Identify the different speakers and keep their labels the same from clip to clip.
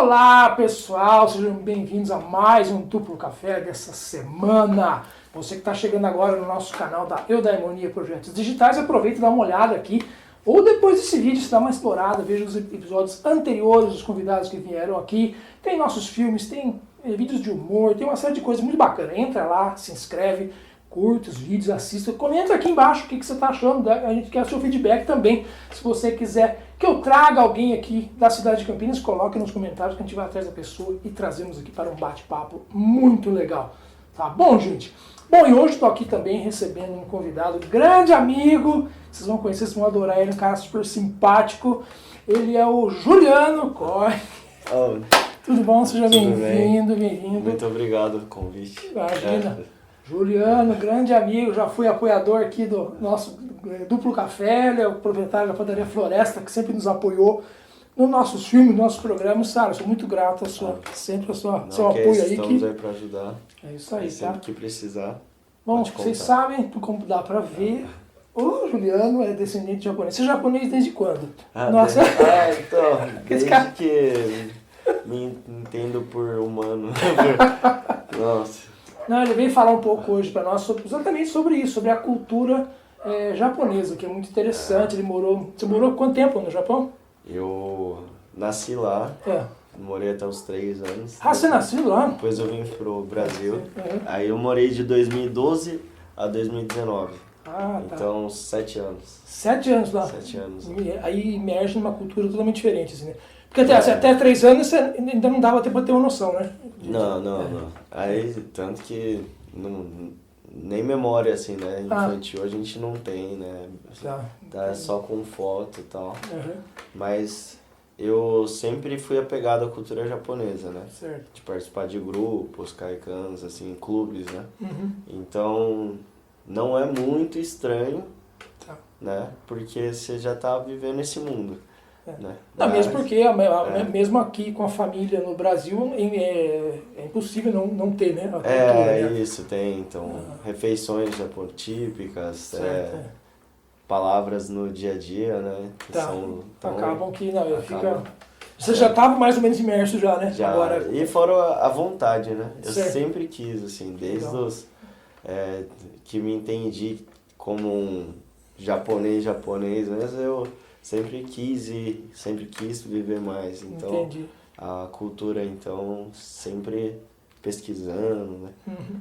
Speaker 1: Olá pessoal, sejam bem-vindos a mais um Duplo Café dessa semana. Você que está chegando agora no nosso canal da Eudaimonia Projetos Digitais, aproveita e dá uma olhada aqui. Ou depois desse vídeo, se dá uma explorada, veja os episódios anteriores dos convidados que vieram aqui. Tem nossos filmes, tem vídeos de humor, tem uma série de coisas muito bacanas. Entra lá, se inscreve, curta os vídeos, assista, comenta aqui embaixo o que você está achando, a gente quer o seu feedback também. Se você quiser que eu traga alguém aqui da cidade de Campinas, coloque nos comentários que a gente vai atrás da pessoa e trazemos aqui para um bate-papo muito legal. Tá bom, gente? Bom, e hoje estou aqui também recebendo um convidado, grande amigo, vocês vão conhecer, vocês vão adorar ele, um cara super simpático. Ele é o Juliano Coy.
Speaker 2: Oh,
Speaker 1: tudo bom? Seja bem-vindo, bem-vindo.
Speaker 2: Muito obrigado pelo convite.
Speaker 1: Imagina. Juliano, grande amigo, já fui apoiador aqui do nosso Duplo Café, ele é o proprietário da Padaria Floresta, que sempre nos apoiou nos nossos filmes, nos nossos programas. Cara, eu sou muito grato sempre seu apoio aí.
Speaker 2: Estamos aí para ajudar.
Speaker 1: É isso aí,
Speaker 2: sempre
Speaker 1: tá?
Speaker 2: que precisar.
Speaker 1: Bom, vocês sabem, como dá pra ver, o Juliano é descendente de japonês. Você é japonês desde quando?
Speaker 2: Nossa. Então, desde que me entendo por humano. Nossa.
Speaker 1: Não, ele veio falar um pouco hoje para nós exatamente sobre isso, sobre a cultura japonesa, que é muito interessante. Você morou quanto tempo no Japão?
Speaker 2: Eu nasci lá, morei até os 3 anos.
Speaker 1: Ah, você nasceu lá?
Speaker 2: Depois eu vim pro Brasil. Aí eu morei de 2012 a 2019.
Speaker 1: Ah, tá.
Speaker 2: Então, 7 anos.
Speaker 1: 7 anos lá?
Speaker 2: 7 anos.
Speaker 1: Aí emerge numa cultura totalmente diferente, assim, né? Porque até 3 anos você ainda não dava tempo pra ter uma noção, né?
Speaker 2: Não. Aí, tanto que nem memória, assim, né? Infantil a gente não tem, né? Tá só com foto e tal. Mas eu sempre fui apegado à cultura japonesa, né?
Speaker 1: Certo.
Speaker 2: De participar de grupos, kaikans, assim, clubes, né? Então, não é muito estranho, né? Porque você já tá vivendo esse mundo. Né?
Speaker 1: Não, mesmo porque, mesmo aqui com a família no Brasil, é impossível não ter, né? A cultura,
Speaker 2: isso, tem. Então, refeições típicas, palavras no dia a dia, né? Que são tão...
Speaker 1: Acabam que, você já estava mais ou menos imerso já, né?
Speaker 2: Já,
Speaker 1: agora...
Speaker 2: e fora a vontade, né? Eu
Speaker 1: certo.
Speaker 2: sempre quis, assim, desde que me entendi como um japonês, mas eu... sempre quis viver mais, então
Speaker 1: entendi.
Speaker 2: A cultura, então, sempre pesquisando, né?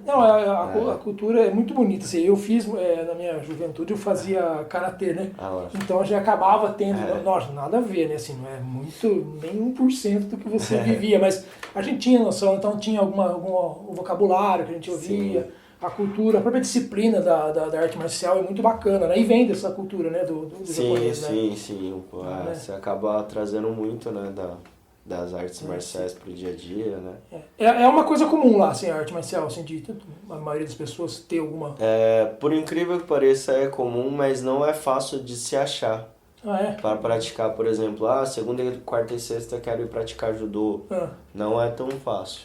Speaker 1: Não, a cultura é muito bonita, assim, eu fiz, na minha juventude, eu fazia karatê, né? Então já acabava tendo, nossa, nada a ver, né? Assim, não é muito, nem 1% do que você vivia, mas a gente tinha noção, então tinha algum vocabulário que a gente ouvia. Sim. A cultura, a própria disciplina da arte marcial é muito bacana, né? E vem dessa cultura, né? Do japonês, né?
Speaker 2: Sim. Você acaba trazendo muito, né? Das artes marciais pro dia a dia, né?
Speaker 1: É uma coisa comum lá, assim, a arte marcial, assim, a maioria das pessoas ter alguma...
Speaker 2: Por incrível que pareça, é comum, mas não é fácil de se achar. Para praticar, por exemplo, segunda, quarta e sexta quero ir praticar judô. Não é tão fácil.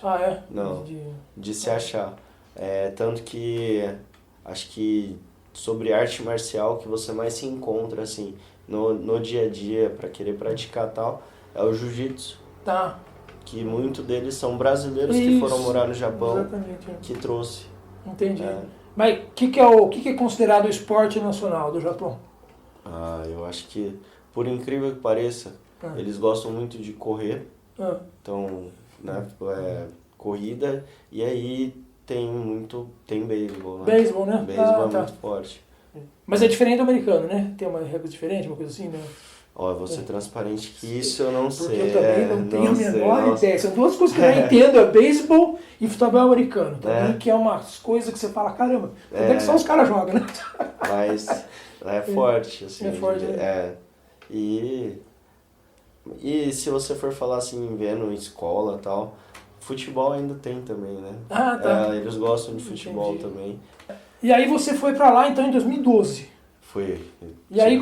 Speaker 2: Não, de se achar. Tanto que acho que sobre arte marcial que você mais se encontra assim no dia a dia para querer praticar tal é o jiu-jitsu.
Speaker 1: Tá.
Speaker 2: Que muitos deles são brasileiros que foram morar no Japão.
Speaker 1: Exatamente.
Speaker 2: Que trouxe.
Speaker 1: Entendi. Mas o que é considerado o esporte nacional do Japão?
Speaker 2: Eu acho que, por incrível que pareça, eles gostam muito de correr. Então, né, corrida, e aí tem beisebol, né?
Speaker 1: Beisebol, né?
Speaker 2: Beisebol é muito forte.
Speaker 1: Mas é diferente do americano, né? Tem uma regra diferente, uma coisa assim, né?
Speaker 2: Eu vou ser transparente que isso eu não sei.
Speaker 1: Porque eu também não tenho a menor ideia. São duas coisas que eu não entendo, é beisebol e futebol americano. Também que é umas coisas que você fala, caramba, até que só os caras jogam, né?
Speaker 2: Mas é forte, assim.
Speaker 1: É forte, né?
Speaker 2: E se você for falar assim, vendo em escola e tal... Futebol ainda tem também, né? Eles gostam de futebol também.
Speaker 1: E aí você foi pra lá, então, em 2012?
Speaker 2: Fui.
Speaker 1: E aí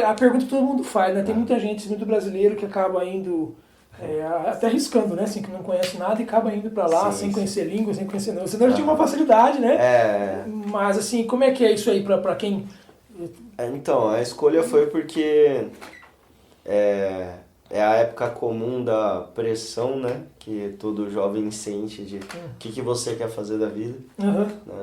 Speaker 1: a pergunta que todo mundo faz, né? Tem muita gente, muito brasileiro, que acaba indo, até arriscando, né? Assim, que não conhece nada e acaba indo pra lá sem conhecer língua, sem conhecer nada. Você não tinha uma facilidade, né? Mas, assim, como é que é isso aí pra quem...
Speaker 2: Então, a escolha foi porque... é a época comum da pressão, né? Que todo jovem sente de o que você quer fazer da vida.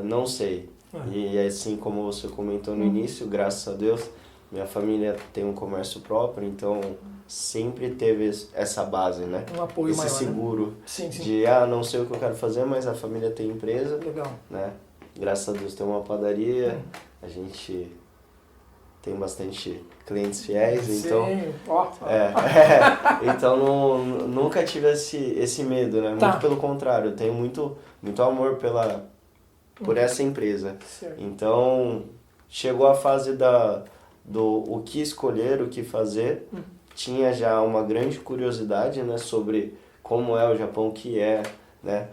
Speaker 2: Não sei. E assim como você comentou no início, graças a Deus, minha família tem um comércio próprio, então sempre teve essa base, né?
Speaker 1: Um apoio
Speaker 2: esse
Speaker 1: maior,
Speaker 2: seguro,
Speaker 1: né? Sim.
Speaker 2: De não sei o que eu quero fazer, mas a família tem empresa.
Speaker 1: Legal.
Speaker 2: Né? Graças a Deus tem uma padaria, a gente tem bastante clientes fiéis,
Speaker 1: Sim.
Speaker 2: Então... então nunca tive esse medo, né? Muito pelo contrário, eu tenho muito amor por essa empresa.
Speaker 1: Certo.
Speaker 2: Então, chegou a fase do o que escolher, o que fazer. Tinha já uma grande curiosidade, né, sobre como é o Japão, o que é, né?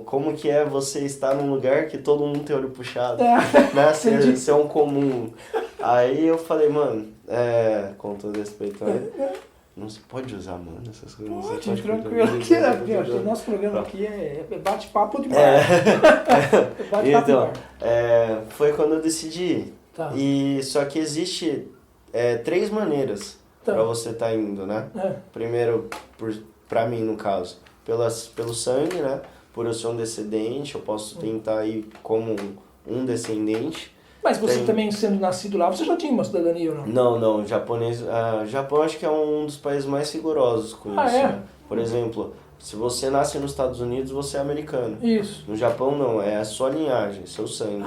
Speaker 2: Como que é você estar num lugar que todo mundo tem olho puxado, né? Ser um comum. Aí eu falei, mano, com todo respeito, não se pode usar, mano, essas coisas.
Speaker 1: Pode, tranquilo. Nosso programa aqui é bate-papo de bar.
Speaker 2: Então, foi quando eu decidi ir. E só que existe 3 maneiras para você estar indo, né? Primeiro, pra mim, no caso, pelo sangue, né? Por eu ser um descendente, eu posso tentar ir como um descendente.
Speaker 1: Mas você também, sendo nascido lá, você já tinha uma cidadania ou
Speaker 2: não? Não, japonês... Japão acho que é um dos países mais rigorosos com isso. Né? Por exemplo, se você nasce nos Estados Unidos, você é americano.
Speaker 1: Isso.
Speaker 2: No Japão não, é a sua linhagem, seu sangue.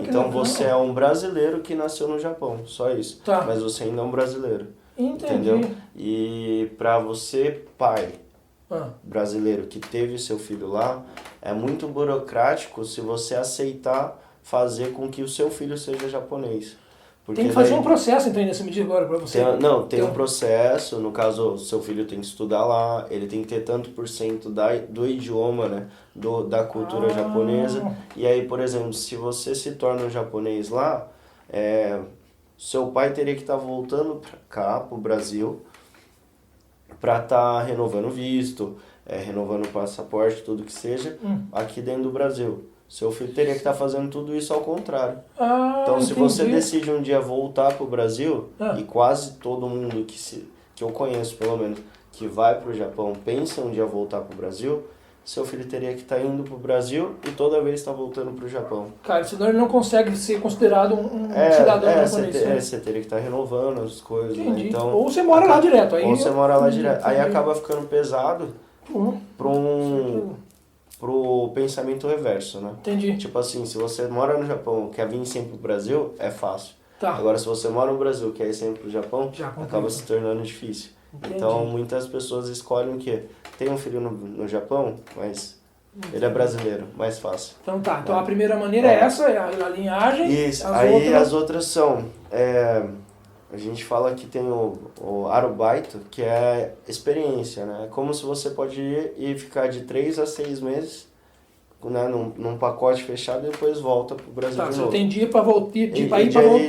Speaker 2: Então você é um brasileiro que nasceu no Japão, só isso. Mas você ainda é um brasileiro.
Speaker 1: Entendi.
Speaker 2: Entendeu? E pra você, pai brasileiro que teve seu filho lá, é muito burocrático se você aceitar fazer com que o seu filho seja japonês. Porque
Speaker 1: tem que fazer um processo, então, nessa medida agora para você?
Speaker 2: Tem um processo, no caso, seu filho tem que estudar lá, ele tem que ter tanto por cento do idioma, né, da cultura japonesa. E aí, por exemplo, se você se torna um japonês lá, seu pai teria que estar voltando para cá, pro Brasil, para estar renovando visto, renovando o passaporte, tudo que seja, aqui dentro do Brasil. Seu filho teria que estar fazendo tudo isso ao contrário. Então, se você decide um dia voltar para o Brasil, e quase todo mundo que eu conheço, pelo menos, que vai para o Japão, pensa um dia voltar para o Brasil, seu filho teria que estar indo para o Brasil e toda vez está voltando para o Japão.
Speaker 1: Cara, senão ele não consegue ser considerado um cidadão japonês.
Speaker 2: Você teria que estar renovando as coisas. Né? Então,
Speaker 1: ou você mora lá direto.
Speaker 2: Ou você mora lá direto. Aí acaba ficando pesado pro pensamento reverso, né?
Speaker 1: Entendi.
Speaker 2: Tipo assim, se você mora no Japão, quer vir sempre pro Brasil, é fácil.
Speaker 1: Tá.
Speaker 2: Agora, se você mora no Brasil, quer ir sempre pro Japão, acaba se tornando difícil.
Speaker 1: Entendi.
Speaker 2: Então, muitas pessoas escolhem o quê? Tem um filho no Japão, mas ele é brasileiro, mais fácil.
Speaker 1: Então tá, então a primeira maneira é essa, é a linhagem.
Speaker 2: Isso, as outras são... a gente fala que tem o arubaito, que é experiência, né? É como se você pode ir e ficar de 3 a 6 meses, né, num pacote fechado e depois volta pro Brasil de novo.
Speaker 1: Você tem dia para voltar,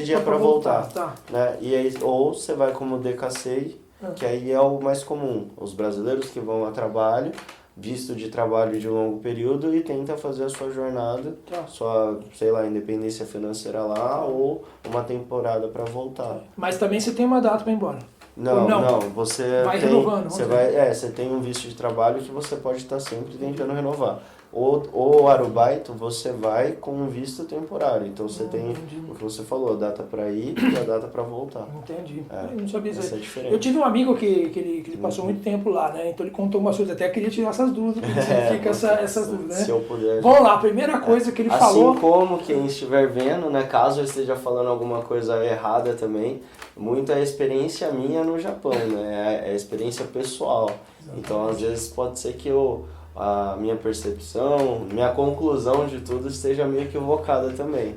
Speaker 2: dia para voltar.
Speaker 1: Tá.
Speaker 2: Né? E aí, ou você vai como DKCI, que aí é o mais comum. Os brasileiros que vão a trabalho, visto de trabalho de longo período e tenta fazer a sua jornada, sua, sei lá, independência financeira lá ou uma temporada para voltar.
Speaker 1: Mas também você tem uma data para ir embora?
Speaker 2: Não, você
Speaker 1: vai renovando.
Speaker 2: Você tem um visto de trabalho que você pode estar sempre tentando renovar. O arubaito, você vai com um visto temporário. Então você tem o que você falou, a data para ir e a data para voltar.
Speaker 1: Entendi. Eu não sabia disso.
Speaker 2: É diferente.
Speaker 1: Eu tive um amigo que ele passou muito tempo lá, né? Então ele contou umas coisas, até queria tirar essas dúvidas, porque fica essas dúvidas, né?
Speaker 2: Se eu puder.
Speaker 1: Vamos lá, a primeira coisa que ele falou...
Speaker 2: Assim como quem estiver vendo, né? Caso eu esteja falando alguma coisa errada também, muita experiência minha no Japão, né? É experiência pessoal. Exatamente. Então às vezes pode ser que a minha percepção, minha conclusão de tudo esteja meio equivocada também.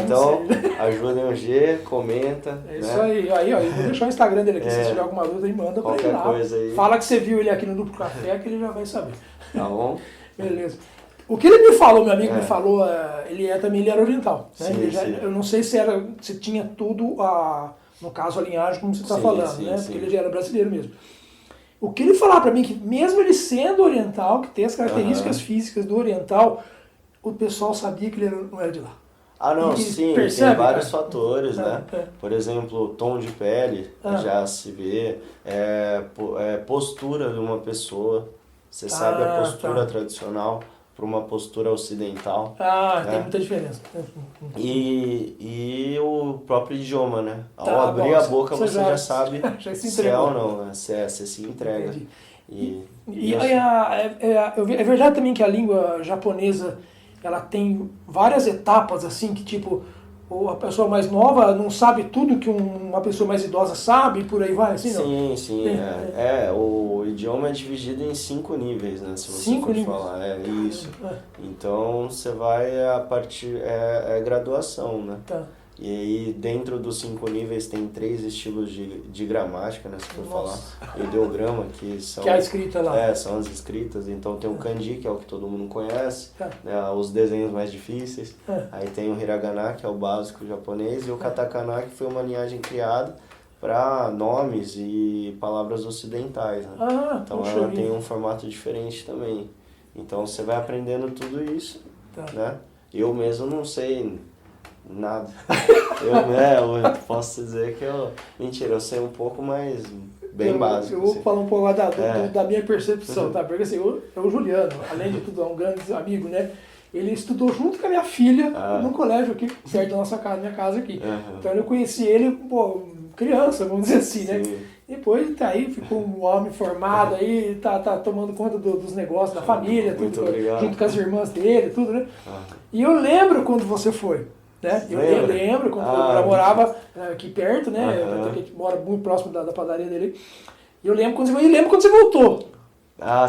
Speaker 2: Então, ajudem o G, comenta.
Speaker 1: É isso aí. Aí, ó, eu vou deixar o Instagram dele aqui. Se tiver alguma dúvida, aí manda pra ele lá.
Speaker 2: Coisa aí.
Speaker 1: Fala que você viu ele aqui no Duplo Café, que ele já vai saber.
Speaker 2: Tá bom?
Speaker 1: Beleza. O que ele me falou, meu amigo me falou, ele era oriental. Né?
Speaker 2: Sim.
Speaker 1: Eu não sei se tinha tudo, no caso, a linhagem, como você está falando, né? Porque ele já era brasileiro mesmo. O que ele falava pra mim, que mesmo ele sendo oriental, que tem as características físicas do oriental, o pessoal sabia que ele não era de lá.
Speaker 2: Ah, não, sim,
Speaker 1: percebe,
Speaker 2: tem vários fatores, né? Por exemplo, tom de pele, já se vê, postura de uma pessoa, você sabe a postura tradicional para uma postura ocidental.
Speaker 1: Ah, né? Tem muita diferença.
Speaker 2: E o próprio idioma, né? Ao abrir a boca você já sabe se é ou não, né? Você se entrega.
Speaker 1: É verdade também que a língua japonesa, ela tem várias etapas, assim, que tipo, a pessoa mais nova não sabe tudo que uma pessoa mais idosa sabe, e por aí vai, assim, não?
Speaker 2: Sim, o idioma é dividido em 5 níveis, né? Se você for falar, isso. Então, você vai a partir, é graduação, né? Tá. E aí, dentro dos 5 níveis, tem 3 estilos de gramática, né? Se for falar. Ideograma, que são...
Speaker 1: Que é a escrita lá.
Speaker 2: São as escritas. Então, tem o kanji, que é o que todo mundo conhece, né? Os desenhos mais difíceis. Aí tem o hiragana, que é o básico japonês, e o katakana, que foi uma linhagem criada para nomes e palavras ocidentais, né? Então, ela tem um formato diferente também. Então, você vai aprendendo tudo isso, né? Eu mesmo não sei... nada. Eu posso dizer que mentira, eu sei um pouco, mas bem básico.
Speaker 1: Eu vou falar um pouco lá da minha percepção, tá? Porque assim, o Juliano, além de tudo, é um grande amigo, né? Ele estudou junto com a minha filha no colégio aqui, perto da nossa casa, minha casa aqui. Então eu conheci ele, criança, vamos dizer assim, né? Depois tá aí, ficou um homem formado aí, tá tomando conta dos negócios da família, tudo, junto com as irmãs dele, tudo, né? E eu lembro quando você foi. Né? Eu lembro quando eu morava aqui perto, né? Porque a gente mora muito próximo da padaria dele. E eu lembro quando você foi, e lembro quando você voltou.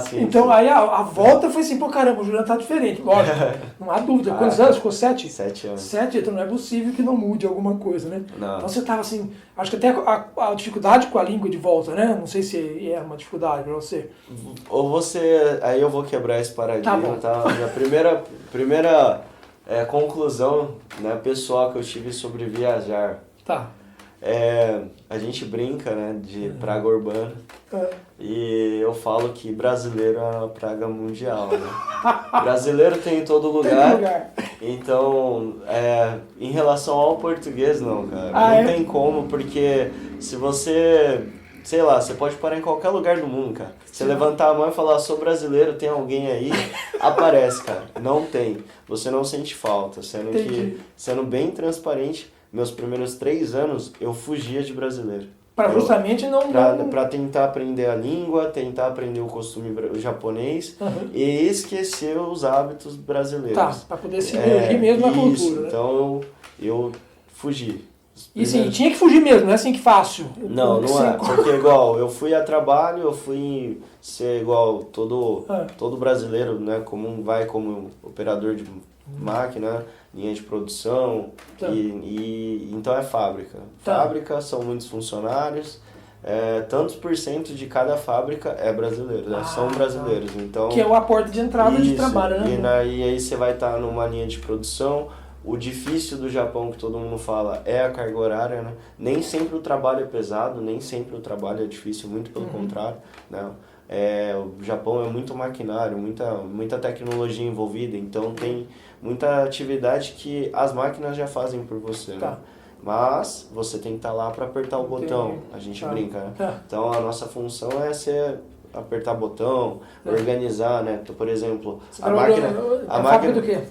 Speaker 2: Sim.
Speaker 1: Então aí a volta foi assim, caramba, o Juliano tá diferente. Lógico, não há dúvida. Quantos anos? Ficou 7?
Speaker 2: 7 anos.
Speaker 1: 7, então não é possível que não mude alguma coisa, né?
Speaker 2: Não.
Speaker 1: Então você tava assim, acho que até a dificuldade com a língua de volta, né? Não sei se é uma dificuldade pra você.
Speaker 2: Ou você, aí eu vou quebrar esse paradigma, tá? Minha primeira conclusão, né, pessoal que eu tive sobre viajar.
Speaker 1: Tá.
Speaker 2: A gente brinca, né, de praga urbana. E eu falo que brasileiro é uma praga mundial, né? Brasileiro tem em todo lugar. Então, em relação ao português, não, cara. Não tem como, porque se você... sei lá, você pode parar em qualquer lugar do mundo, cara. Você levantar a mão e falar, sou brasileiro, tem alguém aí? Aparece, cara. Não tem. Você não sente falta. Sendo bem transparente, meus primeiros 3 anos, eu fugia de brasileiro.
Speaker 1: Pra justamente não...
Speaker 2: Pra tentar aprender a língua, tentar aprender o costume japonês e esquecer os hábitos brasileiros.
Speaker 1: Tá, pra poder se imergir mesmo na cultura, né?
Speaker 2: Então eu fugi.
Speaker 1: E sim, tinha que fugir mesmo, não é assim que fácil.
Speaker 2: Não é, porque igual, eu fui a trabalho, eu fui ser igual todo brasileiro, né, como operador de máquina, linha de produção, e então é fábrica. Fábrica, são muitos funcionários, tantos por cento de cada fábrica é brasileiro, né? São brasileiros. Então,
Speaker 1: que é a porta de entrada de trabalho, né?
Speaker 2: E aí você vai estar numa linha de produção. O difícil do Japão, que todo mundo fala, é a carga horária, né? Nem sempre o trabalho é pesado, nem sempre o trabalho é difícil, muito pelo contrário, né? O Japão é muito maquinário, muita tecnologia envolvida, então tem muita atividade que as máquinas já fazem por você, né? Mas você tem que estar lá para apertar o botão, a gente brinca, né? Então a nossa função é apertar botão, organizar, né? Então, por exemplo, a máquina
Speaker 1: do quê?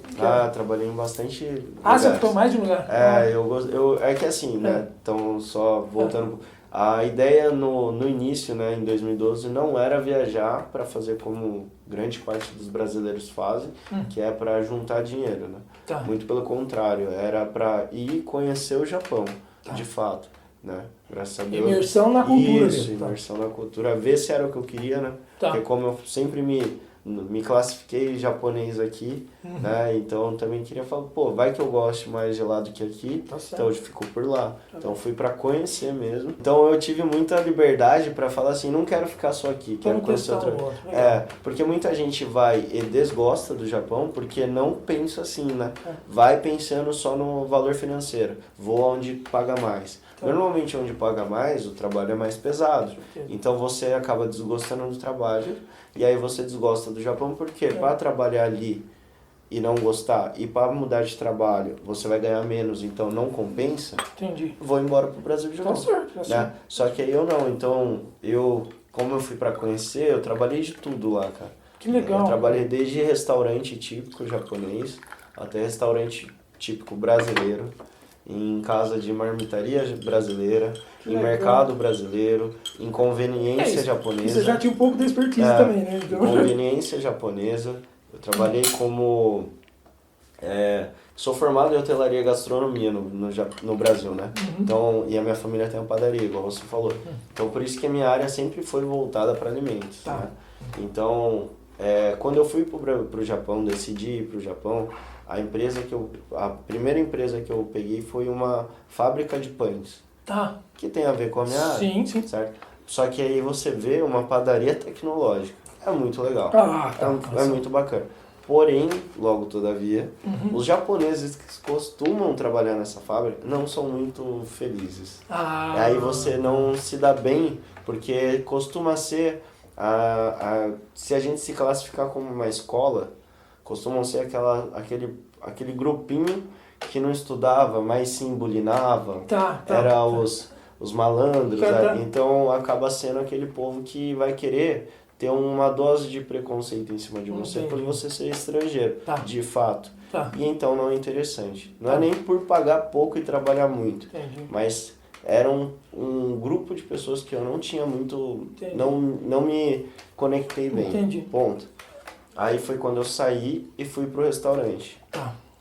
Speaker 2: Trabalhei em bastante lugares.
Speaker 1: Você ficou mais de um lugar?
Speaker 2: É que assim, né? Então, só voltando... A ideia no início, né, em 2012, não era viajar para fazer como grande parte dos brasileiros fazem, que é para juntar dinheiro, né? Muito pelo contrário, era para ir conhecer o Japão, de fato, né? Graças a Deus.
Speaker 1: Imersão na cultura.
Speaker 2: Isso, imersão na cultura. Ver se era o que eu queria, né? Porque como eu sempre me classifiquei japonês aqui, né? Então também queria falar, vai que eu gosto mais de lá do que aqui, então eu fico por lá. Então fui para conhecer mesmo. Então eu tive muita liberdade para falar assim, não quero ficar só aqui, quero conhecer outra. Porque muita gente vai e desgosta do Japão porque não pensa assim, né? Vai pensando só no valor financeiro, vou onde paga mais. Normalmente onde paga mais, o trabalho é mais pesado. Então você acaba desgostando do trabalho e aí você desgosta do Japão porque para trabalhar ali e não gostar, e para mudar de trabalho você vai ganhar menos, então não compensa,
Speaker 1: entendi.
Speaker 2: Vou embora pro Brasil de novo.
Speaker 1: Tá certo.
Speaker 2: Só que aí eu não, então como eu fui para conhecer, eu trabalhei de tudo lá, cara.
Speaker 1: Que legal.
Speaker 2: Eu trabalhei desde restaurante típico japonês até restaurante típico brasileiro, em casa de marmitaria brasileira, em mercado brasileiro, em conveniência japonesa.
Speaker 1: Você já tinha um pouco de expertise também, né?
Speaker 2: Então... Conveniência japonesa. Eu trabalhei como... sou formado em hotelaria e gastronomia no Brasil, né? Então, e a minha família tem uma padaria, igual você falou. Então, por isso que a minha área sempre foi voltada para alimentos, né? Então, quando eu fui pro Japão, decidi ir pro Japão, a primeira empresa que eu peguei foi uma fábrica de pães.
Speaker 1: Tá.
Speaker 2: Que tem a ver com a minha área. Sim. Certo? Só que aí você vê uma padaria tecnológica. É muito legal. É muito bacana. Porém, logo todavia, os japoneses que costumam trabalhar nessa fábrica não são muito felizes. Aí você não se dá bem, porque costuma ser, se a gente se classificar como uma escola, costumam ser aquele grupinho que não estudava, mas se embulinava, era os malandros, então acaba sendo aquele povo que vai querer ter uma dose de preconceito em cima de você por você ser estrangeiro, de fato. E então não é interessante. Não é nem por pagar pouco e trabalhar muito, mas era um grupo de pessoas que eu não tinha muito, não me conectei bem, ponto. Aí foi quando eu saí e fui pro restaurante.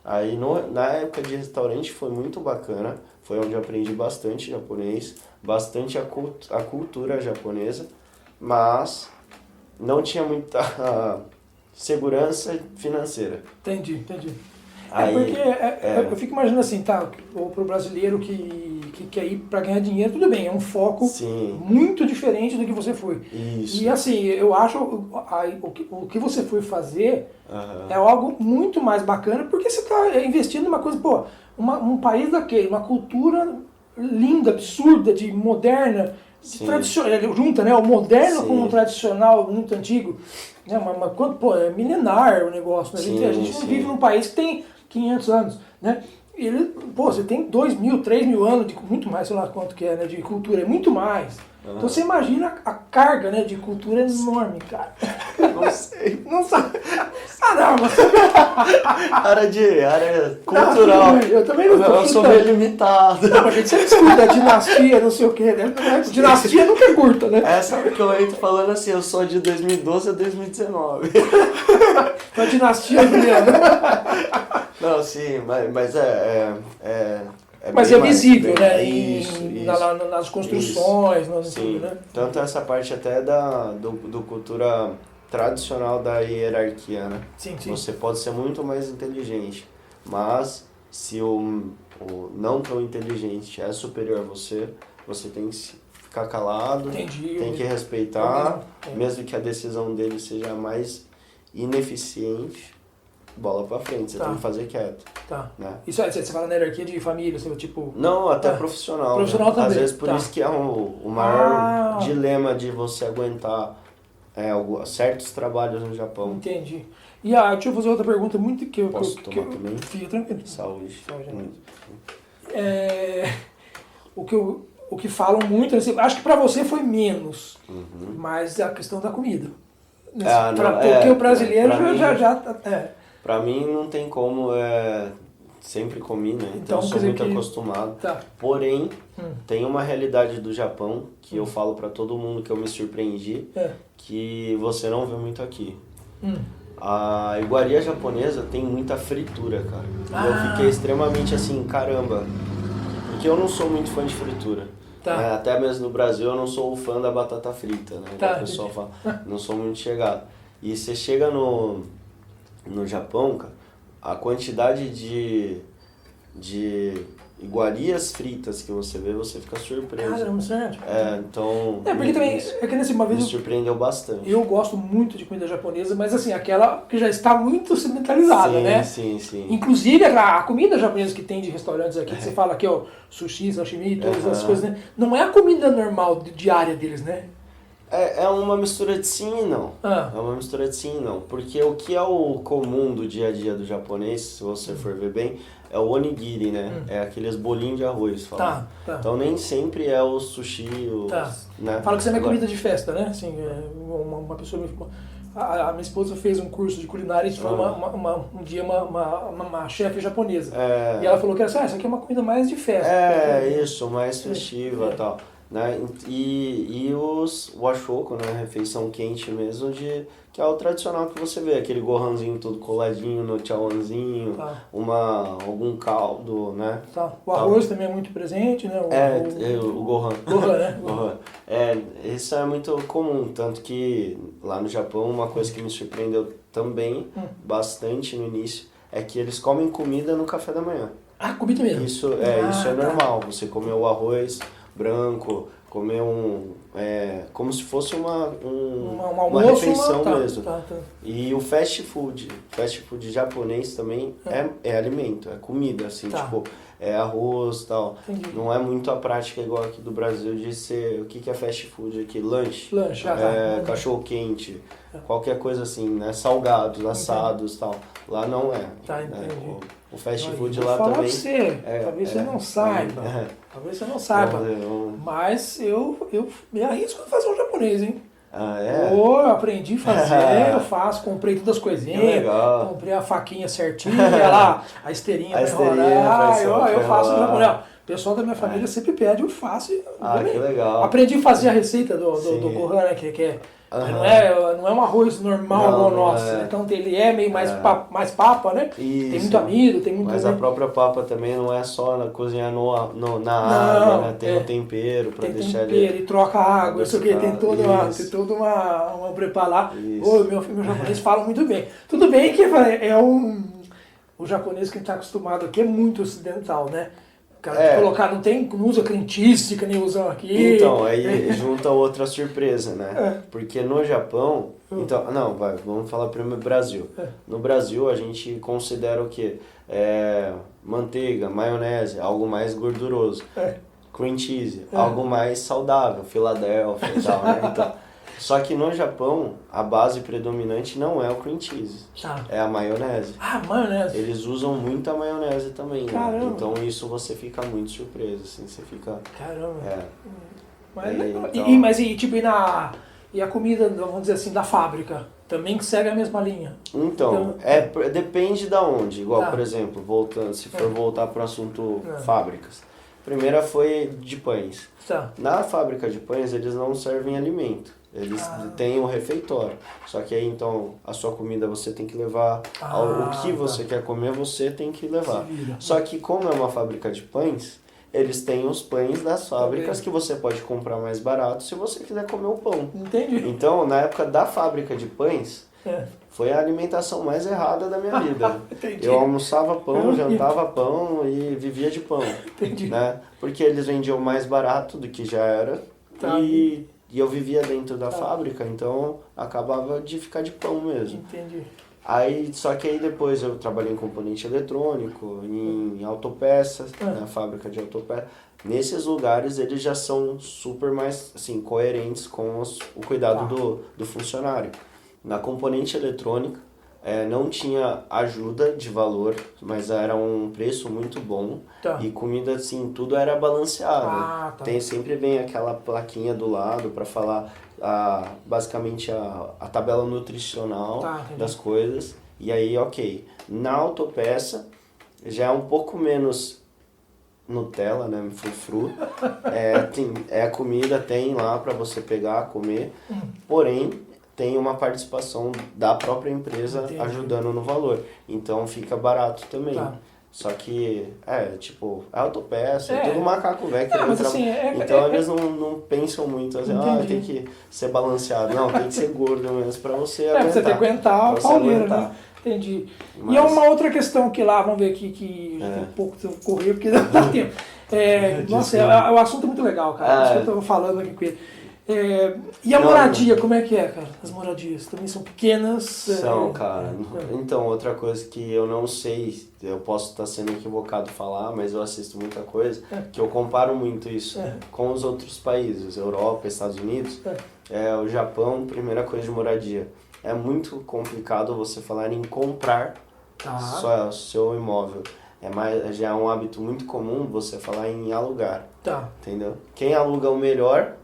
Speaker 2: Aí na época de restaurante foi muito bacana, foi onde eu aprendi bastante japonês, bastante a cultura japonesa, mas não tinha muita segurança financeira.
Speaker 1: Entendi. Porque eu fico imaginando assim, ou pro brasileiro que quer ir para ganhar dinheiro, tudo bem, é um foco muito diferente do que você foi.
Speaker 2: Isso.
Speaker 1: E assim, eu acho o que você foi fazer é algo muito mais bacana, porque você está investindo numa coisa, um país daquele, uma cultura linda, absurda, de moderna, tradicional, junta, né, o moderno com o tradicional muito antigo, né, é milenar o negócio, né? A gente não vive num país que tem 500 anos, né? Você tem 2.000, 3.000 anos, muito mais, sei lá quanto que é, né, de cultura, é muito mais. Então você imagina a carga, né, de cultura enorme, cara.
Speaker 2: Não sei.
Speaker 1: Não sabe? Não, mas...
Speaker 2: área cultural.
Speaker 1: Não, eu também não
Speaker 2: Eu sou meio limitado.
Speaker 1: Não, a gente sempre escuta dinastia, não sei o quê, né? Dinastia nunca é curta, né?
Speaker 2: Sabe que eu entro falando assim, eu sou de 2012 a 2019.
Speaker 1: A dinastia mesmo.
Speaker 2: Não, sim, mas
Speaker 1: mas é visível, né?
Speaker 2: Isso.
Speaker 1: Nas construções,
Speaker 2: sim.
Speaker 1: Tudo, né?
Speaker 2: Tanto essa parte até do cultura tradicional da hierarquia, né?
Speaker 1: Sim.
Speaker 2: Você pode ser muito mais inteligente, mas se o não tão inteligente é superior a você, você tem que ficar calado, tem que respeitar, mesmo que a decisão dele seja mais ineficiente. Bola pra frente, você tem que fazer quieto. Né?
Speaker 1: Isso você fala na hierarquia de família, tipo...
Speaker 2: Não, até profissional.
Speaker 1: Profissional também.
Speaker 2: Às vezes por isso que é o maior dilema de você aguentar certos trabalhos no Japão.
Speaker 1: Entendi. E deixa eu fazer outra pergunta muito que eu...
Speaker 2: Posso tomar também?
Speaker 1: Fica tranquilo.
Speaker 2: Saúde.
Speaker 1: O que falam muito, acho que pra você foi menos, mas a questão da comida. Porque o brasileiro já
Speaker 2: Pra mim não tem como, sempre comi, né? Então eu sou muito acostumado. Porém, tem uma realidade do Japão que eu falo pra todo mundo que eu me surpreendi, que você não vê muito aqui. A iguaria japonesa tem muita fritura, cara. E eu fiquei extremamente assim, caramba. Porque eu não sou muito fã de fritura. Até mesmo no Brasil eu não sou fã da batata frita, né? O pessoal fala, não sou muito chegado. E você chega no Japão, cara, a quantidade de iguarias fritas que você vê, você fica surpreso.
Speaker 1: Caramba, sério?
Speaker 2: Então...
Speaker 1: porque também, uma vez...
Speaker 2: Me surpreendeu bastante.
Speaker 1: Eu gosto muito de comida japonesa, mas assim, aquela que já está muito ocidentalizada, né?
Speaker 2: Sim.
Speaker 1: Inclusive, a comida japonesa que tem de restaurantes aqui, que você fala aqui, sushi, sashimi, todas essas coisas, né? Não é a comida normal, diária deles, né?
Speaker 2: É uma mistura de sim e não. É uma mistura de sim e não. Porque o que é o comum do dia a dia do japonês, se você for ver bem, é o onigiri, né? É aqueles bolinhos de arroz, fala.
Speaker 1: Tá.
Speaker 2: Então nem sempre é o sushi, né?
Speaker 1: Fala que isso é minha comida de festa, né? Assim, uma pessoa a minha esposa fez um curso de culinária e foi um dia uma chefe japonesa. E ela falou que era isso aqui é uma comida mais de festa.
Speaker 2: Isso, mais festiva e tal. Né? E o ashoko, né? Refeição quente mesmo, que é o tradicional que você vê, aquele gohanzinho todo coladinho no chawanzinho, algum caldo, né?
Speaker 1: O arroz também é muito presente, né?
Speaker 2: O gohan.
Speaker 1: Gohan, né?
Speaker 2: Gohan. Isso é muito comum, tanto que lá no Japão uma coisa que me surpreendeu também bastante no início é que eles comem comida no café da manhã.
Speaker 1: Comida mesmo?
Speaker 2: Isso é normal, você comer o arroz branco, comer como se fosse uma refeição mesmo. E o fast food japonês também é alimento, é comida, assim, tipo, é arroz e tal.
Speaker 1: Entendi.
Speaker 2: Não é muito a prática igual aqui do Brasil de ser, o que é fast food aqui? Lanche, cachorro quente, qualquer coisa assim, né? Salgados, assados e tal. Lá não é.
Speaker 1: Entendi.
Speaker 2: O fast food lá também.
Speaker 1: Talvez você não saiba. Talvez você não saiba. Mas eu me arrisco a fazer um japonês, hein? Eu aprendi a fazer, eu faço, comprei todas as coisinhas, comprei a faquinha certinha, lá, a esteirinha pra enrolar, eu faço o japonês. O pessoal da minha família sempre pede, eu faço.
Speaker 2: Que legal.
Speaker 1: Aprendi a fazer a receita do gohan, né, que não é um arroz normal igual o nosso, né? Então ele é meio mais papa, né?
Speaker 2: Isso.
Speaker 1: Tem muito amido, tem muito...
Speaker 2: Mas a própria papa também não é só cozinhar na água, né? Tem o tempero pra deixar ele... Tem tempero
Speaker 1: e troca água, isso aqui, tem toda uma preparo lá. Meu japonês fala muito bem. Tudo bem que o japonês que a gente tá acostumado aqui é muito ocidental, né? Colocar, não usa cream cheese, que nem usam aqui.
Speaker 2: Então, aí junta outra surpresa, né? Porque no Japão, vamos falar primeiro do Brasil. No Brasil a gente considera o quê? Manteiga, maionese, algo mais gorduroso. Cream cheese, algo mais saudável, Philadelphia e tal, né? Então, só que no Japão, a base predominante não é o cream cheese, é a maionese.
Speaker 1: Maionese.
Speaker 2: Eles usam muita maionese também, né?
Speaker 1: Então
Speaker 2: isso você fica muito surpreso, assim, você fica...
Speaker 1: Caramba.
Speaker 2: Mas,
Speaker 1: e a comida, vamos dizer assim, da fábrica, também segue a mesma linha?
Speaker 2: Então, depende da onde. Igual, por exemplo, se for voltar para o assunto fábricas. Primeira foi de pães. Na fábrica de pães, eles não servem alimento. Eles têm um refeitório. Só que aí, então, a sua comida você tem que levar. O que você quer comer, você tem que levar. Só que como é uma fábrica de pães, eles têm os pães das fábricas que você pode comprar mais barato se você quiser comer o pão.
Speaker 1: Entendi.
Speaker 2: Então, na época da fábrica de pães, foi a alimentação mais errada da minha vida. Eu almoçava pão, jantava pão e vivia de pão.
Speaker 1: Entendi.
Speaker 2: Né? Porque eles vendiam mais barato do que já era. E eu vivia dentro da fábrica, então acabava de ficar de pão mesmo.
Speaker 1: Entendi.
Speaker 2: Só que aí depois eu trabalhei em componente eletrônico, em autopeças, na fábrica de autopeças. Nesses lugares eles já são super mais assim, coerentes com o cuidado do funcionário. Na componente eletrônica não tinha ajuda de valor, mas era um preço muito bom. E comida, assim, tudo era balanceado. Sempre vem aquela plaquinha do lado para falar basicamente a tabela nutricional das coisas. E aí, ok. Na autopeça já é um pouco menos Nutella, né? Frufru. A comida, tem lá para você pegar, comer. Porém, tem uma participação da própria empresa ajudando no valor. Então fica barato também. Só que, autopeça, tudo macaco velho querendo trabalhar. Então eles não pensam muito assim, tem que ser balanceado. Não, tem que ser gordo mesmo pra você aguentar.
Speaker 1: Pra você ter que aguentar a pauleira, né? Entendi. E é uma outra questão que lá, vamos ver aqui, que tem um pouco de correr, porque não dá tempo. Nossa, o assunto é muito legal, cara. Isso que eu tô falando aqui com ele. E a moradia, como é que é, cara? As moradias também são pequenas?
Speaker 2: São, cara. Então, outra coisa que eu não sei, eu posso estar sendo equivocado falar, mas eu assisto muita coisa, que eu comparo muito isso com os outros países, Europa, Estados Unidos, o Japão, primeira coisa de moradia. É muito complicado você falar em comprar seu imóvel. Já é um hábito muito comum você falar em alugar. Entendeu? Quem aluga o melhor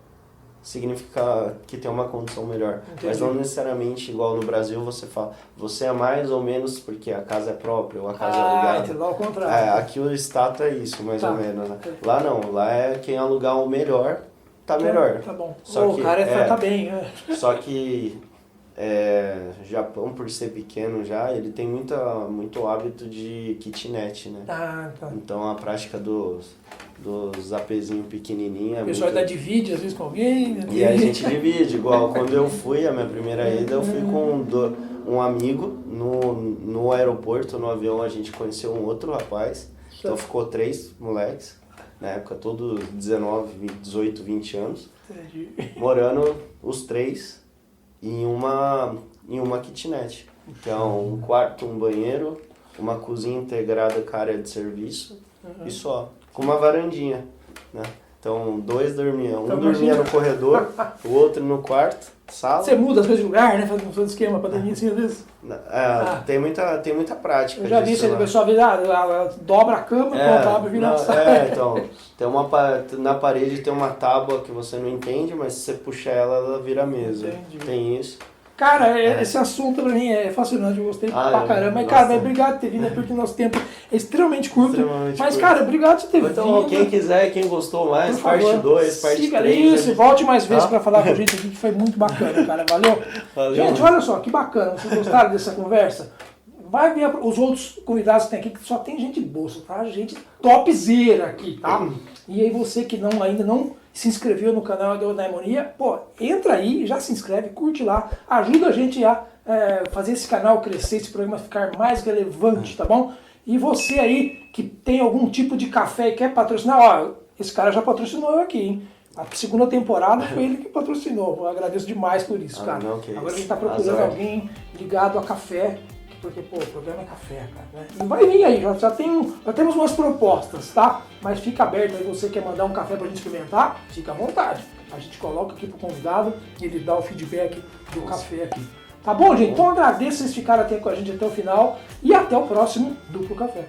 Speaker 2: significa que tem uma condição melhor. Entendi. Mas não necessariamente igual no Brasil você fala, você é mais ou menos porque a casa é própria ou a casa é alugada.
Speaker 1: Então, ao contrário.
Speaker 2: Aqui o status é isso, mais ou menos. Né? Lá não, lá é quem alugar o melhor, tá melhor.
Speaker 1: Tá bom.
Speaker 2: Só que,
Speaker 1: o cara tá bem.
Speaker 2: Só que Japão, por ser pequeno já, ele tem muito hábito de kitnet, né?
Speaker 1: Tá.
Speaker 2: Então a prática dos apezinhos pequenininhos.
Speaker 1: O pessoal ainda divide às vezes com alguém.
Speaker 2: E a gente divide, igual quando eu fui, a minha primeira ida, eu fui com um amigo no aeroporto, no avião, a gente conheceu um outro rapaz. Então ficou 3 moleques, na época todos 19, 18, 20 anos, morando os 3 em uma kitnet. Então, um quarto, um banheiro, uma cozinha integrada com a área de serviço e só. Com uma varandinha, né? Então, 2 dormiam. Um dormia no corredor, o outro no quarto, sala.
Speaker 1: Você muda as coisas de lugar, né? Faz um esquema pra dormir assim, às vezes.
Speaker 2: Tem muita prática.
Speaker 1: Eu já vi isso aí, o pessoal dobra a cama, abre e vira a sala.
Speaker 2: Então, na parede tem uma tábua que você não entende, mas se você puxar ela vira a mesa. Entendi. Tem isso.
Speaker 1: Cara, esse assunto pra mim é fascinante, eu gostei pra caramba. Mas, cara, obrigado por ter vindo, porque o nosso tempo é extremamente curto. Cara, obrigado por ter vindo.
Speaker 2: Então, quem quiser, quem gostou mais, parte 2, parte 3.
Speaker 1: Isso, volte mais vezes pra falar com a gente aqui, que foi muito bacana, cara. Valeu? Gente, olha só, que bacana. Vocês gostaram dessa conversa? Vai ver os outros convidados que tem aqui, que só tem gente boa, tá? Gente topzera aqui, tá? E aí você que ainda não se inscreveu no canal da Eudaimonia, entra aí, já se inscreve, curte lá, ajuda a gente a fazer esse canal crescer, esse programa ficar mais relevante, tá bom? E você aí que tem algum tipo de café e quer patrocinar, esse cara já patrocinou eu aqui, hein? A segunda temporada foi ele que patrocinou, eu agradeço demais por isso, cara. Agora a gente tá procurando alguém ligado a café, porque, o programa é café, cara, né? E vai vir aí, já temos umas propostas, tá? Mas fica aberto aí, você quer mandar um café pra gente experimentar, fica à vontade. A gente coloca aqui pro convidado e ele dá o feedback do café aqui. Tá bom, gente? Então agradeço vocês ficarem até com a gente até o final e até o próximo Duplo Café.